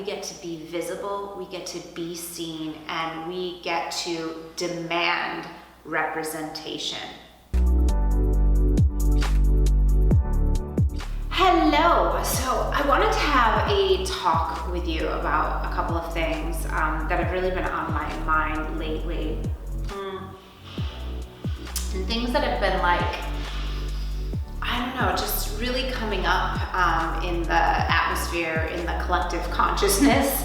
get to be visible, we get to be seen, and we get to demand representation. Hello, so I wanted to have a talk with you about a couple of things that have really been on my mind lately. And things that have been like, I don't know, just really coming up in the atmosphere, in the collective consciousness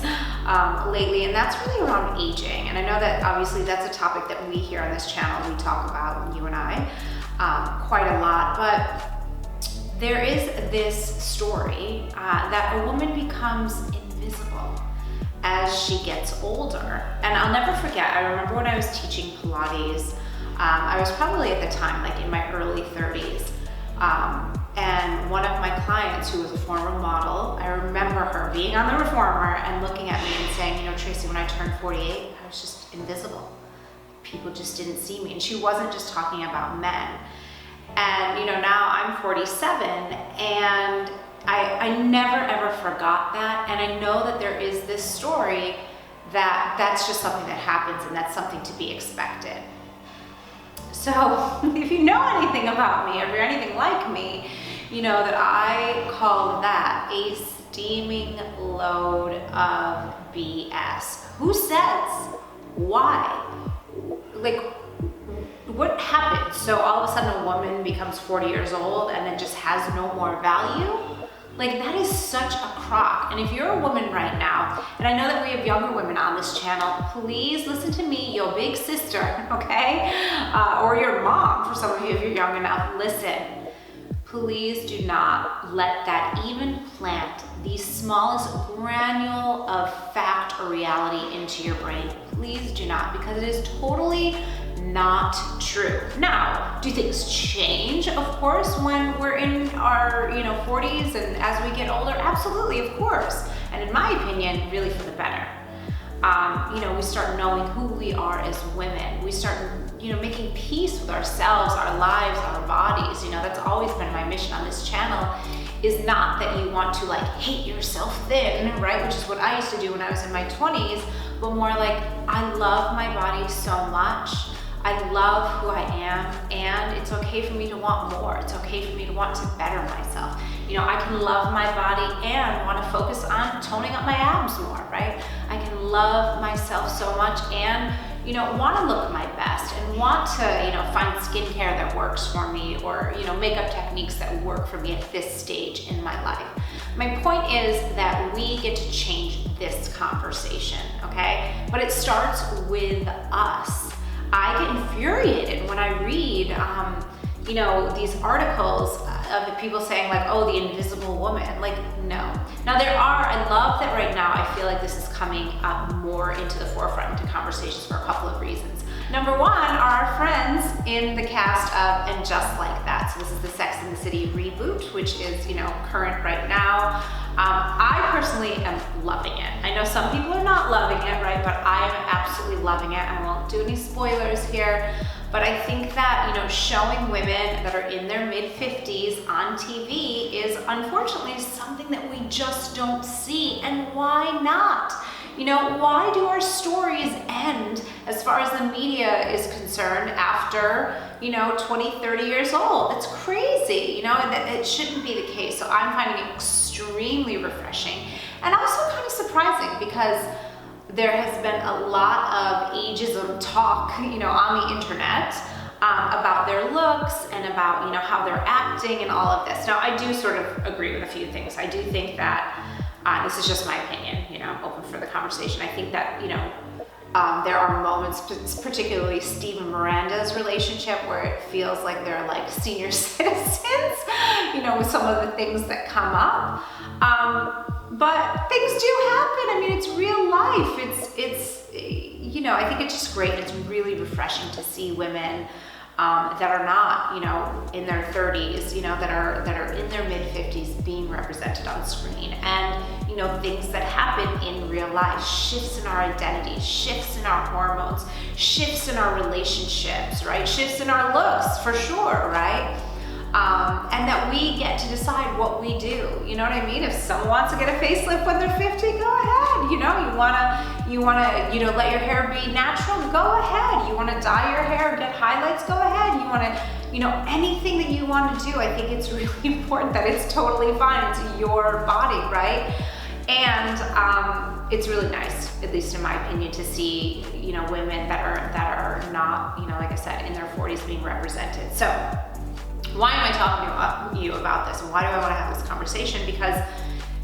lately, and that's really around aging. And I know that obviously that's a topic that we here on this channel, we talk about, you and I, quite a lot, but there is this story that a woman becomes invisible as she gets older. And I'll never forget, I remember when I was teaching Pilates, I was probably at the time like in my early 30s, and one of my clients who was a former model, I remember her being on the reformer and looking at me and saying, you know, Tracy, when I turned 48, I was just invisible. People just didn't see me. And she wasn't just talking about men. And you know, now I'm 47, and I never ever forgot that. And I know that there is this story that's just something that happens, and that's something to be expected. So if you know anything about me, if you're anything like me, you know that I call that a steaming load of BS. Who says? Why? Like, what happens? So all of a sudden a woman becomes 40 years old and then just has no more value? Like, that is such a crock. And if you're a woman right now, and I know that we have younger women on this channel, please listen to me, your big sister, okay? Or your mom, for some of you if you're young enough, listen. Please do not let that even plant the smallest granule of fact or reality into your brain. Please do not, because it is totally not true. Now, do things change? Of course, when we're in our 40s and as we get older, absolutely, of course. And in my opinion, really for the better. We start knowing who we are as women. We start, making peace with ourselves, our lives, our bodies. That's always been my mission on this channel, is not that you want to like hate yourself thin, right? Which is what I used to do when I was in my 20s, but more like, I love my body so much. I love who I am, and it's okay for me to want more. It's okay for me to want to better myself. I can love my body and want to focus on toning up my abs more, right? I can love myself so much and, want to look my best and want to, find skincare that works for me, or, makeup techniques that work for me at this stage in my life. My point is that we get to change this conversation, okay? But it starts with us. I get infuriated when I read, these articles of the people saying like, oh, the invisible woman. Like, no. Now I love that right now I feel like this is coming up more into the forefront into conversations for a couple of reasons. Number one are our friends in the cast of And Just Like That. So this is the Sex and the City reboot, which is, current right now. I personally am loving it. I know some people are not loving it, right? But I am absolutely loving it. I won't do any spoilers here, but I think that, showing women that are in their mid-50s on TV is unfortunately something that we just don't see. And why not? Why do our stories end, as far as the media is concerned, after, 20, 30 years old? It's crazy, it shouldn't be the case. So I'm finding it extremely refreshing and also kind of surprising, because there has been a lot of ageism talk, on the internet about their looks and about, how they're acting and all of this. Now, I do sort of agree with a few things. I do think that, this is just my opinion, open for the conversation. I think that, there are moments, particularly Steve and Miranda's relationship, where it feels like they're like senior citizens, with some of the things that come up. But things do happen. I mean, it's real life. It's I think it's just great. It's really refreshing to see women that are not, in their 30s, that are in their mid-50s being represented on screen, and things that happen in real life, shifts in our identity, shifts in our hormones, shifts in our relationships, right? Shifts in our looks, for sure, right? And that we get to decide what we do. You know what I mean? If someone wants to get a facelift when they're 50, go ahead. You wanna, let your hair be natural, go ahead. You wanna dye your hair, get highlights, go ahead. You wanna, anything that you wanna do, I think it's really important that it's totally fine. It's your body, right? And it's really nice, at least in my opinion, to see, women that are not, like I said, in their 40s being represented. So why am I talking to you about this? And why do I wanna have this conversation? Because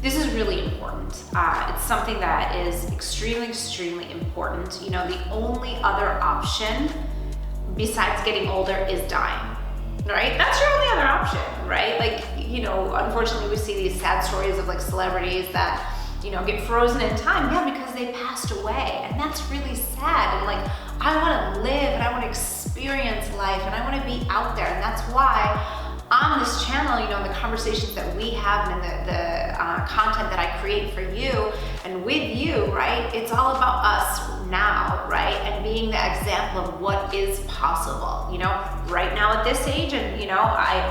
this is really important. It's something that is extremely, extremely important. The only other option besides getting older is dying, right? That's your only other option, right? Like, unfortunately we see these sad stories of like celebrities that, get frozen in time, because they passed away. And that's really sad. And like, I wanna live and I wanna experience life and I wanna be out there. And that's why on this channel, the conversations that we have and the content that I create for you and with you, right? It's all about us now, right? And being the example of what is possible, right now at this age. And,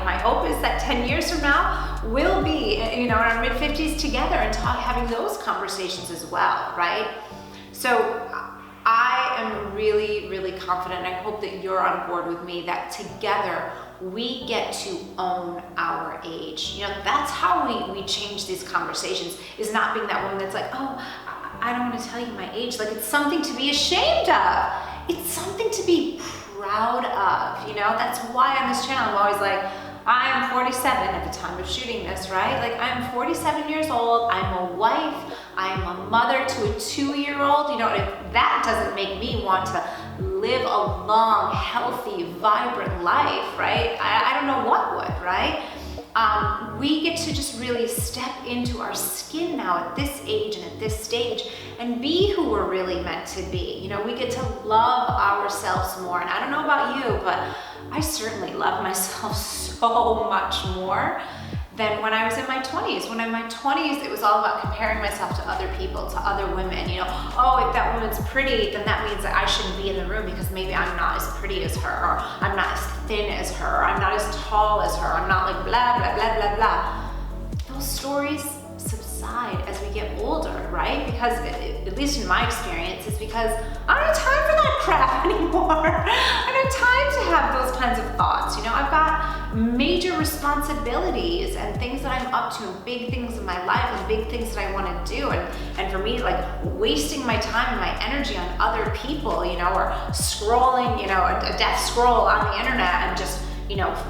my hope is that 10 years from now, we'll be, in our mid-50s together and having those conversations as well, right? So I am really, really confident, and I hope that you're on board with me, that together we get to own our age. That's how we change these conversations, is not being that woman that's like, oh, I don't want to tell you my age. Like, it's something to be ashamed of. It's something to be proud of, That's why on this channel I'm always like, I am 47 at the time of shooting this, right? Like, I'm 47 years old, I'm a wife, I'm a mother to a 2-year-old, and if that doesn't make me want to live a long, healthy, vibrant life, right? I don't know what would, right? We get to just really step into our skin now at this age and at this stage and be who we're really meant to be. We get to love ourselves more. And I don't know about you, but I certainly love myself so much more than when I was in my 20s. When in my 20s, it was all about comparing myself to other people, to other women. Oh, if that woman's pretty, then that means that I shouldn't be in the room because maybe I'm not as pretty as her, or I'm not as thin as her, or I'm not as tall as her, I'm not like blah, blah, blah, blah, blah. Those stories subside as we get older, right? Because, at least in my experience, it's because I don't have time for that crap anymore. I don't have time to have those kinds of thoughts. I've got major responsibilities and things that I'm up to, and big things in my life and big things that I want to do. And for me, like, wasting my time and my energy on other people, or scrolling, a death scroll on the internet and just,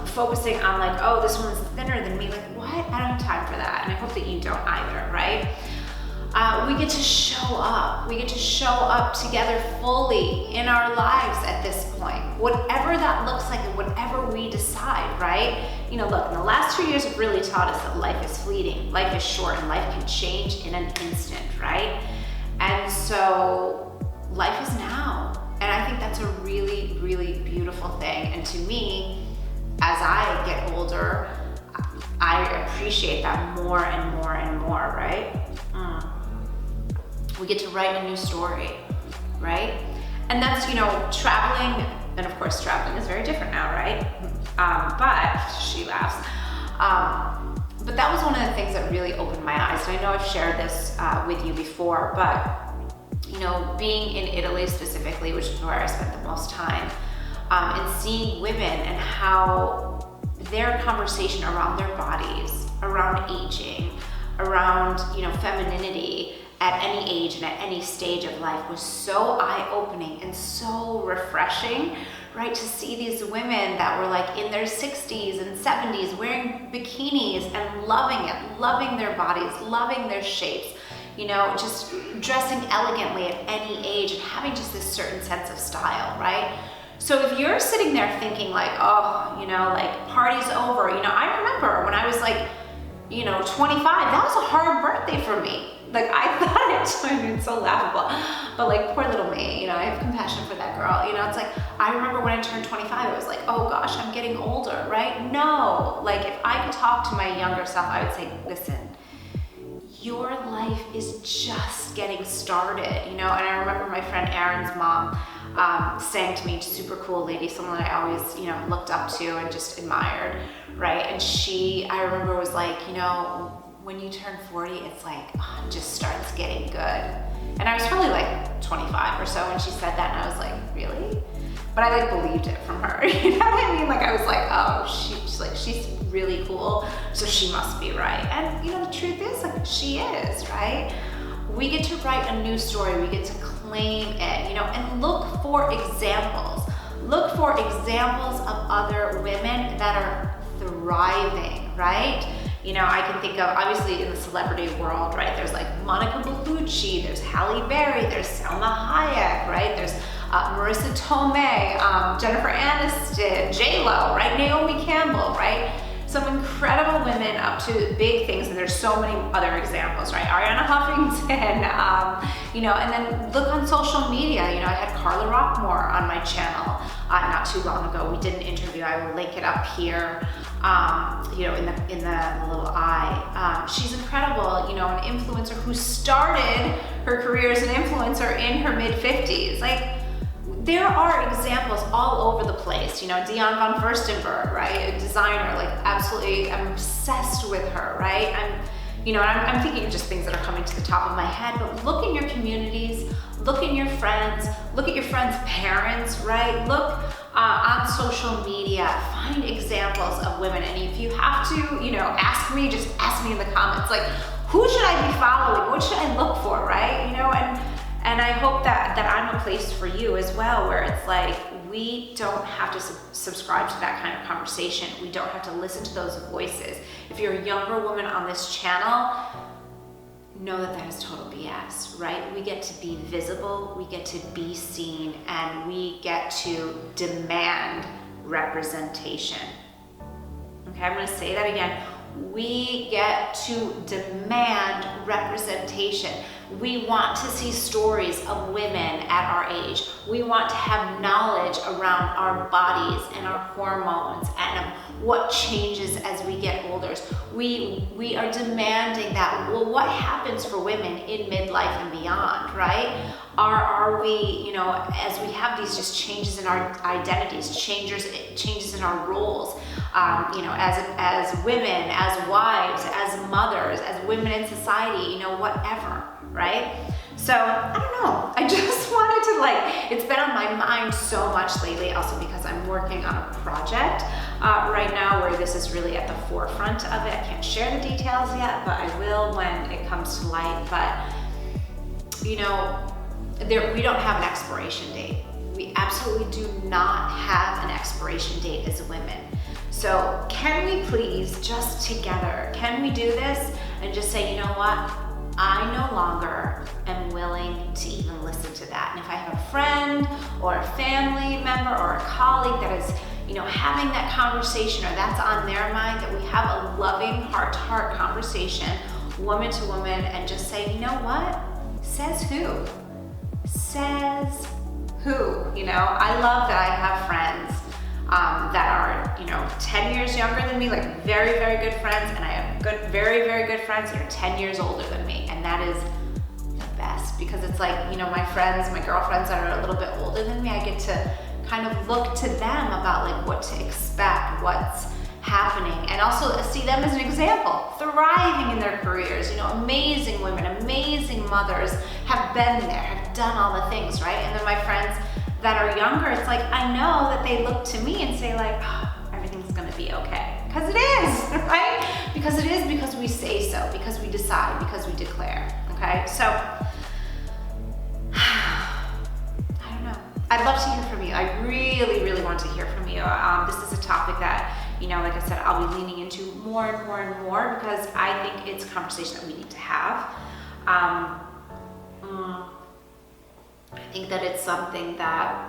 focusing on like, oh, this one's thinner than me. Like, what? I don't have time for that. And I hope that you don't either, right? We get to show up. We get to show up together fully in our lives at this point, whatever that looks like and whatever we decide, right? Look, in the last 2 years have really taught us that life is fleeting, life is short, and life can change in an instant, right? And so life is now. And I think that's a really, really beautiful thing. And to me, as I get older, I appreciate that more and more and more, right? We get to write a new story, right? And that's, traveling, and of course traveling is very different now, right? But, she laughs. But that was one of the things that really opened my eyes. And I know I've shared this with you before, but, being in Italy specifically, which is where I spent the most time, and seeing women and how their conversation around their bodies, around aging, around, femininity, at any age and at any stage of life was so eye-opening and so refreshing, right? To see these women that were like in their 60s and 70s wearing bikinis and loving it, loving their bodies, loving their shapes, just dressing elegantly at any age and having just this certain sense of style, right? So if you're sitting there thinking like, oh, like party's over, I remember when I was like, 25, that was a hard birthday for me. Like, I thought it's so laughable, but like, poor little me, I have compassion for that girl. It's like, I remember when I turned 25, it was like, oh gosh, I'm getting older, right? No, like, if I could talk to my younger self, I would say, listen, your life is just getting started, and I remember my friend Erin's mom saying to me, super cool lady, someone that I always, looked up to and just admired, right? And I remember was like, when you turn 40, it's like, oh, it just starts getting good. And I was probably like 25 or so when she said that, and I was like, really? But I like believed it from her. You know what I mean? Like I was like, oh, she's really cool, so she must be right. And you know, the truth is, like, she is, right? We get to write a new story, we get to claim it, you know, and look for examples. Look for examples of other women that are thriving, right? You know, I can think of, obviously in the celebrity world, right? There's like Monica Bellucci, there's Halle Berry, there's Salma Hayek, right? There's Marissa Tomei, Jennifer Aniston, J-Lo, right? Naomi Campbell, right? Some incredible women up to big things, and there's so many other examples, right? Ariana Huffington, you know, and then look on social media. You know, I had Carla Rockmore on my channel not too long ago. We did an interview. I will link it up here, you know, in the little eye. She's incredible, you know, an influencer who started her career as an influencer in her mid-50s. Like, there are examples all over the place. You know, Dion von Furstenberg, right? A designer, like absolutely, I'm obsessed with her, right? I'm thinking of just things that are coming to the top of my head, but look in your communities, look in your friends, look at your friends' parents, right? Look on social media, find examples of women. And if you have to, you know, ask me, just ask me in the comments, like, who should I be following? What should I look for, right? You know, and I hope that I'm a place for you as well, where it's like, we don't have to subscribe to that kind of conversation. We don't have to listen to those voices. If you're a younger woman on this channel, know that that is total BS, right? We get to be visible, we get to be seen, and we get to demand representation. Okay, I'm gonna say that again. We get to demand representation. We want to see stories of women at our age. We want to have knowledge around our bodies and our hormones and what changes as we get older. We are demanding that. Well, what happens for women in midlife and beyond, right? Are we, you know, as we have these just changes in our identities, changes in our roles, you know, as women, as wives, as mothers, as women in society, you know, whatever, right? So, I don't know, I just wanted to, like, it's been on my mind so much lately, also because I'm working on a project right now where this is really at the forefront of it. I can't share the details yet, but I will when it comes to light. But, you know, we don't have an expiration date. We absolutely do not have an expiration date as women. So can we please, just together, can we do this and just say, you know what? I no longer am willing to even listen to that. And if I have a friend or a family member or a colleague that is, you know, having that conversation, or that's on their mind, that we have a loving heart-to-heart conversation, woman to woman, and just say, you know what? Says who? Says who? You know, I love that I have friends that are, you know, 10 years younger than me, like very, very good friends, and I have very, very good friends that are 10 years older than me, and that is the best, because it's like, you know, my friends, my girlfriends that are a little bit older than me, I get to kind of look to them about like what to expect, what's happening, and also see them as an example, thriving in their careers, you know, amazing women, amazing mothers, have been there, have done all the things, right? And then my friends that are younger, it's like, I know that they look to me and say like, oh, everything's gonna be okay. Because it is, right? Because it is, because we say so, because we decide, because we declare, okay? So, I don't know. I'd love to hear from you. I really, really want to hear from you. This is a topic that, you know, like I said, I'll be leaning into more and more and more, because I think it's a conversation that we need to have. I think that it's something that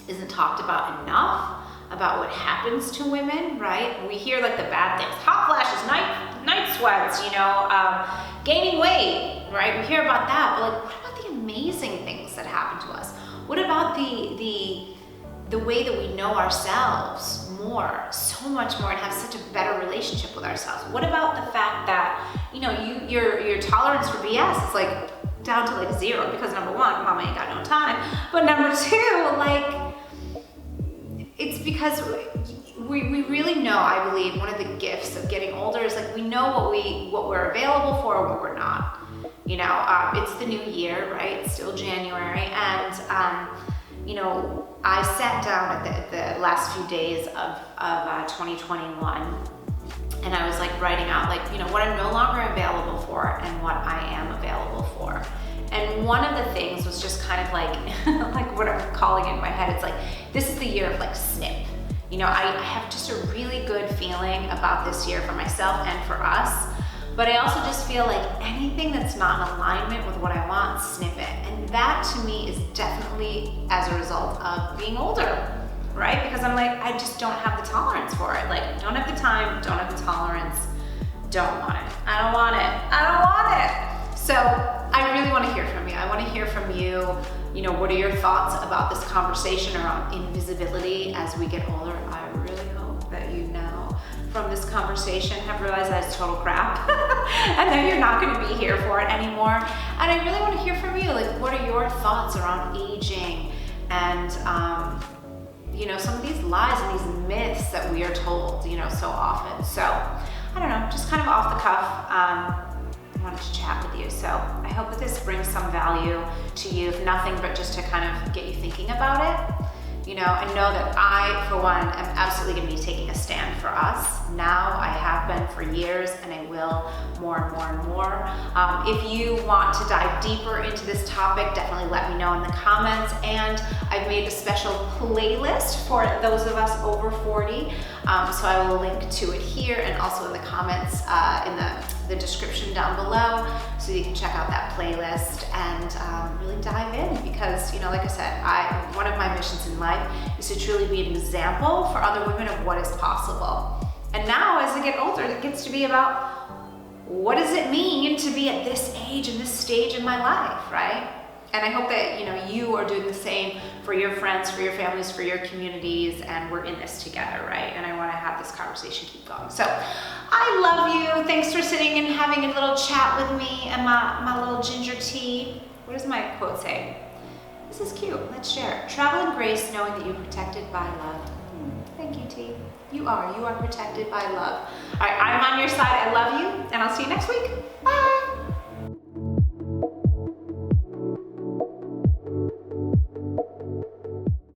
isn't talked about enough, about what happens to women, right? We hear like the bad things, hot flashes, night sweats, you know, gaining weight, right? We hear about that, but like, what about the amazing things that happen to us? What about the way that we know ourselves more, so much more, and have such a better relationship with ourselves? What about the fact that, you know, your tolerance for BS is like down to like 0, because number one, mama ain't got no time, but number two, like, it's because we really know, I believe, one of the gifts of getting older is like, we know what we're available for and what we're not. You know, it's the new year, right? It's still January, and you know, I sat down at the last few days of 2021, and I was like writing out, like, you know, what I'm no longer available for and what I am available for. And one of the things was just kind of like, like what I'm calling it in my head, it's like, this is the year of like snip. You know, I have just a really good feeling about this year for myself and for us. But I also just feel like anything that's not in alignment with what I want, snip it. And that to me is definitely as a result of being older, right? Because I'm like, I just don't have the tolerance for it. Like, don't have the time, don't have the tolerance, don't want it. I don't want it, I don't want it. So I really want to hear from you. I want to hear from you, you know, what are your thoughts about this conversation around invisibility as we get older? I really hope that you now, from this conversation, have realized that it's total crap and that you're not going to be here for it anymore. And I really want to hear from you, like, what are your thoughts around aging and, you know, some of these lies and these myths that we are told, you know, so often. So, I don't know, just kind of off the cuff, I wanted to chat with you. So I hope that this brings some value to you, if nothing but just to kind of get you thinking about it. You know, I know that I, for one, am absolutely going to be taking a stand for us. Now, I have been for years, and I will more and more and more. If you want to dive deeper into this topic, definitely let me know in the comments. And I've made a special playlist for those of us over 40. So I will link to it here and also in the comments in the description down below, so you can check out that playlist and really dive in, because, you know, like I said, one of my missions in life is to truly be an example for other women of what is possible. And now, as I get older, it gets to be about, what does it mean to be at this age and this stage in my life, right? And I hope that, you know, you are doing the same for your friends, for your families, for your communities, and we're in this together, right? And I want to have this conversation keep going. So I love you. Thanks for sitting and having a little chat with me and my little ginger tea. What does my quote say? This is cute. Let's share it. Travel in grace, knowing that you're protected by love. Thank you, T. You are protected by love. All right, I'm on your side